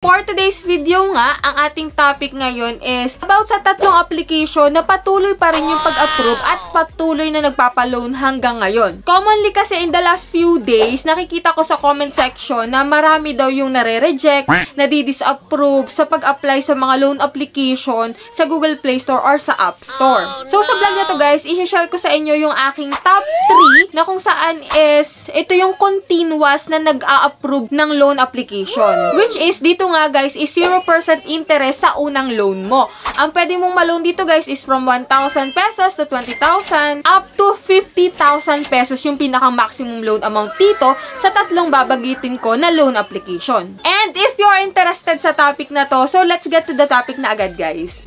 For today's video nga, ang ating topic ngayon is about sa tatlong application na patuloy pa rin yung pag-approve at patuloy na nagpapaloan hanggang ngayon. Commonly kasi in the last few days, nakikita ko sa comment section na marami daw yung nare-reject, nadi-disapprove sa pag-apply sa mga loan application sa Google Play Store or sa App Store. So sa vlog na to guys, i-share ko sa inyo yung aking top 3 na kung saan is ito yung continuous na nag-a-approve ng loan application. Which is dito nga guys is 0% interest sa unang loan mo. Ang pwede mong ma-loan dito guys is from 1,000 pesos to 20,000 up to 50,000 pesos yung pinaka-maximum loan amount dito sa tatlong babagitin ko na loan application. And if you're interested sa topic na to, so let's get to the topic na agad guys.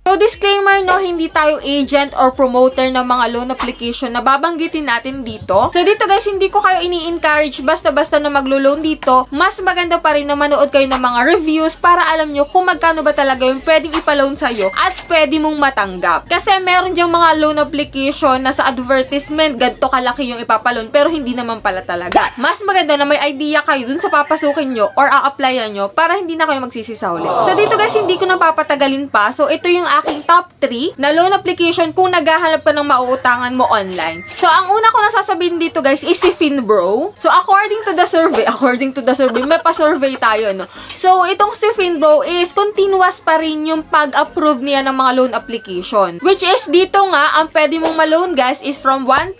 So, disclaimer no, hindi tayo agent or promoter ng mga loan application na babanggitin natin dito. So, dito guys, hindi ko kayo ini-encourage basta-basta na maglo-loan dito. Mas maganda pa rin na manood kayo ng mga reviews para alam nyo kung magkano ba talaga yung pwedeng ipaloan sa'yo at pwede mong matanggap. Kasi meron dyang mga loan application na sa advertisement, ganito kalaki yung ipapaloan pero hindi naman pala talaga. Mas maganda na may idea kayo dun sa papasukin nyo or a-applyan nyo para hindi na kayo magsisi sa huli. So, dito guys, hindi ko na papatagalin pa. So, ito yung aking top 3 na loan application kung naghahanap ka ng mauutangan mo online. So, ang una ko na sasabihin dito guys is si Finbro. So, according to the survey, may pa-survey tayo, no? So, itong si Finbro is continuous pa rin yung pag-approve niya ng mga loan application. Which is dito nga, ang pwede mong ma-loan guys is from 1,000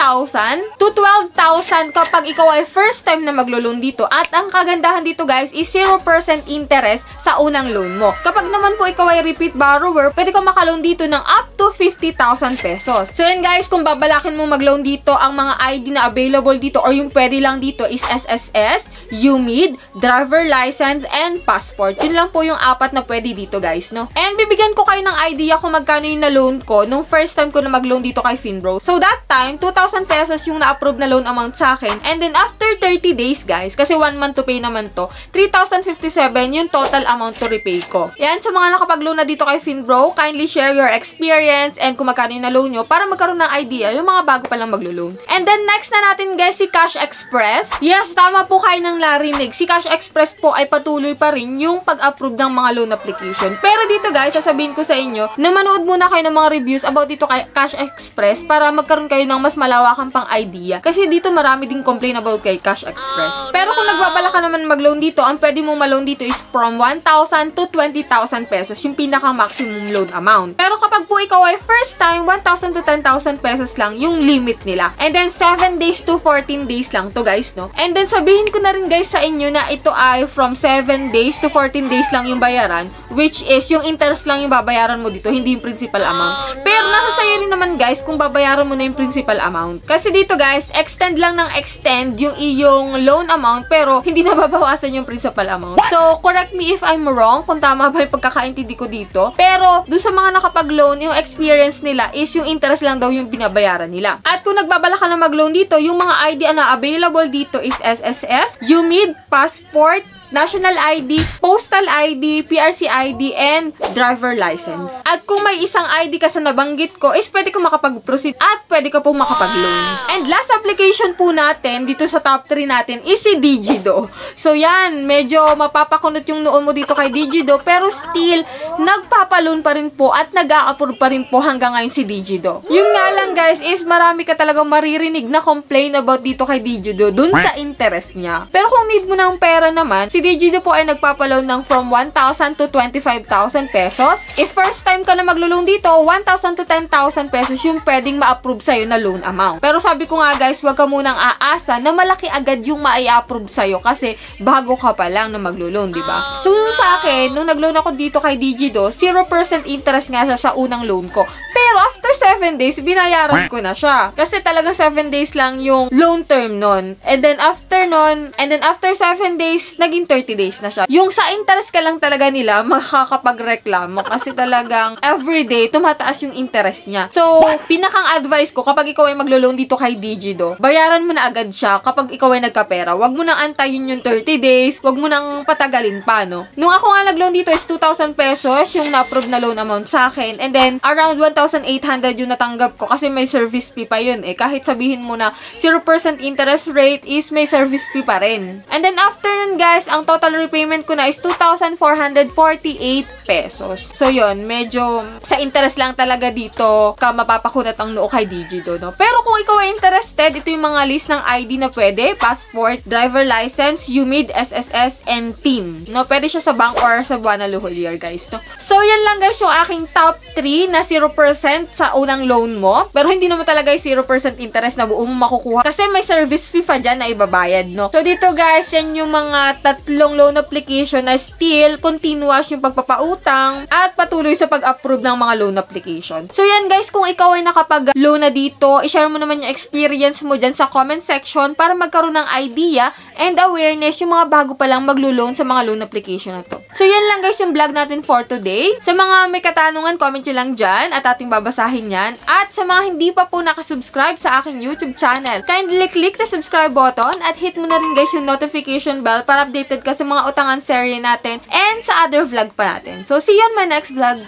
to 12,000 kapag ikaw ay first time na maglo-loan dito. At ang kagandahan dito guys is 0% interest sa unang loan mo. Kapag naman po ikaw ay repeat borrower, pwede ka maka-loan dito ng up to 50,000 pesos. So yun guys, kung babalakin mo mag-loan dito, ang mga ID na available dito or yung pwede lang dito is SSS, UMID, driver license, and passport. Yun lang po yung apat na pwede dito guys, no? And bibigyan ko kayo ng idea kung magkano yung na-loan ko nung first time ko na mag-loan dito kay Finbro. So that time, 2,000 pesos yung na-approve na loan amount sa akin. And then after 30 days guys, kasi 1 month to pay naman to, 3,057 yung total amount to repay ko. Yan, sa mga nakapag-loan na dito kay Finbro, kindly share your experience and kung magkano yung na-loan nyo para magkaroon ng idea yung mga bago palang maglo-loan. And then next na natin guys si Cash Express. Yes, tama po kayo ng narinig. Si Cash Express po ay patuloy pa rin yung pag-approve ng mga loan application. Pero dito guys, sasabihin ko sa inyo na manood muna kayo ng mga reviews about dito kay Cash Express para magkaroon kayo ng mas malawakan pang idea. Kasi dito marami ding complain about kay Cash Express. Pero kung nagbabala ka naman mag-loan dito, ang pwede mong ma-loan dito is from 1,000 to 20,000 pesos yung pinaka-maximum loan amount. Pero kapag po ikaw ay first time, 1,000 to 10,000 pesos lang yung limit nila. And then 7 days to 14 days lang to guys, no? And then sabihin ko na rin guys sa inyo na ito ay from 7 days to 14 days lang yung bayaran, which is yung interest lang yung babayaran mo dito, hindi yung principal amount. Pero nasa sayo rin naman guys kung babayaran mo na yung principal amount. Kasi dito guys, extend lang ng extend yung iyong loan amount pero hindi na babawasan yung principal amount. So, correct me if I'm wrong kung tama ba yung pagkakaintindi ko dito. Pero, doon sa mga nakapag-loan, yung experience nila is yung interest lang daw yung binabayaran nila. At kung nagbabala ka na mag-loan dito, yung mga ID na available dito is SSS, UMID, passport, national ID, postal ID, PRC ID, and driver license. At kung may isang ID ka sa nabanggit ko, is pwede ka makapag-proceed at pwede ka pong makapag-loan. And last application po natin, dito sa top 3 natin, is si Digido. So yan, medyo mapapakunot yung noon mo dito kay Digido, pero still, nagpapaloan pa rin po at nag-a-approve pa rin po hanggang ngayon si Digido. Yung nga lang guys, is marami ka talagang maririnig na complain about dito kay Digido, dun sa interest niya. Pero kung need mo ng pera naman, si Digido po ay nagpapaloan ng from 1,000 to 25,000 pesos. If first time ka na maglo-loan dito, 1,000 to 10,000 pesos yung pwedeng ma-approve sa'yo na loan amount. Pero sabi ko nga guys, huwag ka munang aasa na malaki agad yung ma-approve sa'yo kasi bago ka pa lang na maglo-loan, di ba? So yung sa akin, nung nag-loan ako dito kay Digido, 0% interest nga siya sa unang loan ko. Pero after 7 days, binayaran ko na siya. Kasi talagang 7 days lang yung loan term nun. And then after 7 days, naging 30 days na siya. Yung sa interest ka lang talaga nila, makakapagreklamo kasi talagang everyday tumataas yung interest niya. So, pinakang advice ko, kapag ikaw ay maglo-loan dito kay Digido, bayaran mo na agad siya kapag ikaw ay nagkapera. Huwag mo nang antayin yung 30 days, huwag mo nang patagalin pa, no? Nung ako nga nag-loan dito is 2,000 pesos yung na-approve na loan amount sa akin. And then, around 1,800 yung natanggap ko kasi may service fee pa yun eh. Kahit sabihin mo na 0% interest rate is may service fee pa rin. And then, after nun guys, ang total repayment ko na is 2,448 pesos. So, yun, medyo sa interest lang talaga dito ka mapapakunat ang noo kay Digido, no? Pero kung ikaw ay interested, ito yung mga list ng ID na pwede, passport, driver license, UMID, SSS, and TIN. No? Pwede siya sa bank or sa Buwana Luhulier, guys, no? So, yan lang guys yung aking top 3 na 0% sa unang loan mo. Pero hindi naman talaga yung 0% interest na buo mo makukuha. Kasi may service fee pa dyan na ibabayad, no? So, dito guys, yan yung mga tatlong loan application na still continuous yung pagpapautang at patuloy sa pag-approve ng mga loan application. So, yan guys, kung ikaw ay nakapag-loan na dito, i-share mo naman yung experience mo dyan sa comment section para magkaroon ng idea and awareness yung mga bago pa lang maglo-loan sa mga loan application na to. So, yan lang guys yung vlog natin for today. Sa mga may katanungan, comment nyo lang dyan at ating babasahin yan. At sa mga hindi pa po nakasubscribe sa aking YouTube channel, kindly click the subscribe button at hit mo na rin guys yung notification bell para updated ka sa mga utangan serye natin and sa other vlog pa natin. So, see you on my next vlog.